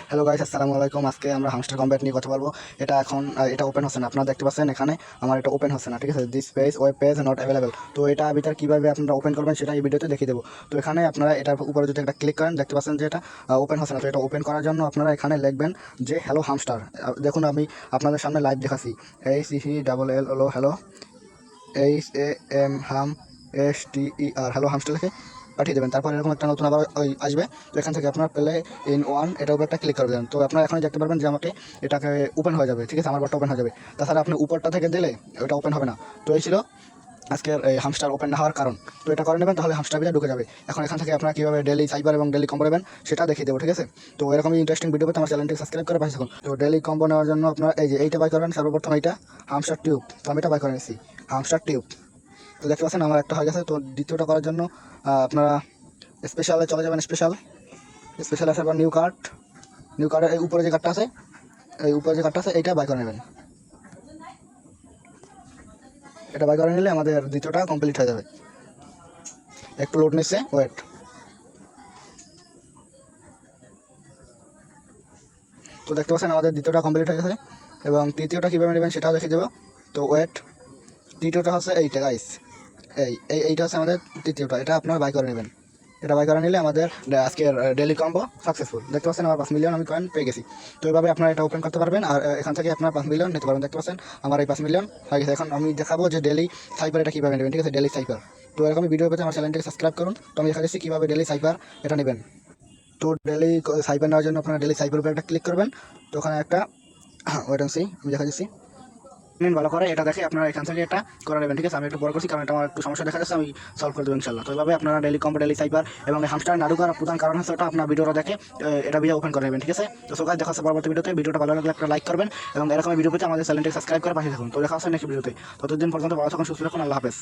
Hello guys, আসসালামু আলাইকুম। আজকে আমরা হামস্টার কম্ব্যাট নিয়ে কথা বলবো। এটা ওপেন হচ্ছে না, আপনারা দেখতে পাচ্ছেন এখানে আমার এটা ওপেন হচ্ছে না, ঠিক আছে। This page web page not available. তো এটা ভিতরে কীভাবে আপনারা ওপেন করবেন সেটা এই ভিডিওতে দেখিয়ে দেবো। তো এখানে আপনারা এটার উপরে যদি একটা ক্লিক করেন, দেখতে পাচ্ছেন যে এটা ওপেন হচ্ছে না। তো এটা ওপেন করার জন্য আপনারা এখানে লিখবেন যে হ্যালো হামস্টার। দেখুন আমি আপনাদের সামনে লাইভ দেখাচ্ছি। HELL hello HAM STER hello hamster লিখে পাঠিয়ে দেবেন। তারপর এরকম একটা নতুন আবার ওই আসবে। তো এখান থেকে আপনার প্লে ইন ওয়ান এটার উপর একটা ক্লিক করে দেবেন। তো আপনারা এখানে দেখতে পারবেন যে আমাকে এটাকে ওপেন হয়ে যাবে, ঠিক আছে। আমার বারটা ওপেন হয়ে যাবে। তাছাড়া আপনি উপরটা থেকে দিলে ওটা ওপেন হবে না। তো এই ছিল আজকের এই হামস্টার ওপেন না হওয়ার কারণ। তো এটা করে নেবেন, তাহলে হামস্টার ভিতরে ঢুকে যাবে। এখন এখান থেকে আপনারা কীভাবে ডেলি সাইবার এবং ডেলি কম্বো নেবেন সেটা দেখিয়ে দেবো, ঠিক আছে। তো এরকমই ইন্টারেস্টিং ভিডিও পেতে আমার চ্যানেলটি সাবস্ক্রাইব করে পাশে থাকুন। তো ডেলি কম্বো নেওয়ার জন্য আপনারা এই যে এইটা বাই করবেন। সর্বপ্রথম এইটা হামস্টার টিউব, তো আমি এটা বাই করে নিয়েছি হামস্টার টিউব। তো দেখতে পাচ্ছেন আমার একটা হয়ে গেছে। তো দ্বিতীয়টা করার জন্য আপনারা স্পেশালে চলে যাবেন। স্পেশাল আসার পর নিউ কার্ডের এই উপরে যে কার্ডটা আছে, এইটা বাই করে নেবেন। এটা বাই করে নিলে আমাদের দ্বিতীয়টা কমপ্লিট হয়ে যাবে। একটু লোড নিচ্ছে, ওয়েট। তো দেখতে পাচ্ছেন আমাদের দ্বিতীয়টা কমপ্লিট হয়ে গেছে এবং তৃতীয়টা কীভাবে নেবেন সেটাও দেখিয়ে দেবো। তো ওয়েট, তৃতীয়টা হচ্ছে এইটা গাইস, এইটা হচ্ছে আমাদের তৃতীয়টা। এটা আপনারা বাই করে নেবেন। এটা বাই করে নিলে আমাদের আজকের ডেলি কম্বো সাকসেসফুল। দেখতে পাচ্ছেন আমার 5 মিলিয়ন আমি কয়েন পেয়ে গেছি। তো এইভাবে আপনারা এটা ওপেন করতে পারবেন আর এখান থেকে আপনার 5 মিলিয়ন নিতে পারবেন। দেখতে পাচ্ছেন আমার এই 5 মিলিয়ন হয়ে গেছে। এখন আমি দেখাবো যে ডেলি সাইপার এটা কীভাবে নেবেন, ঠিক আছে। ডেলি সাইপার। তো এরকমই ভিডিও পেতে আমার চ্যানেলটিকে সাবস্ক্রাইব করুন। তো আমি দেখা দিচ্ছি কীভাবে ডেলি সাইপার এটা নেবেন। তো ডেলি সাইপার নেওয়ার জন্য আপনারা ডেলি সাইপার উপরে একটা ক্লিক করবেন। তো ওখানে একটা ওয়েট অ্যান্ড সি, আমি দেখা দিচ্ছি ভালো করে এটা দেখে আপনারা এখান থেকে এটা করে নেবেন, ঠিক আছে। আমি একটু বড় করছি কারণ এটা আমার একটু সমস্যা দেখা যাচ্ছে, আমি সলভ করে দেবো ইনশাল্লাহ। তো এইভাবে আপনারা ডেলি কম্বো, ডেলি সাইবার এবং হামস্টার নাড়ু করার প্রধান কারণ হচ্ছে ওটা আপনার ভিডিওটা দেখে এটা ভিডিও ওপেন করে নেবেন, ঠিক আছে। তো সবাই দেখা হচ্ছে পরবর্তী ভিডিওতে। ভিডিওটা ভালো লাগলে একটা লাইক করবেন এবং এরকম ভিডিও পেতে আমাদের চ্যানেলটি সাবস্ক্রাইব করে পাশে থাকুন। তো দেখা হচ্ছে নেক্সট ভিডিওতে। ততদিন পর্যন্ত ভালো থাকুন, সুস্থ থাকুন। আল্লাহ হাফেজ।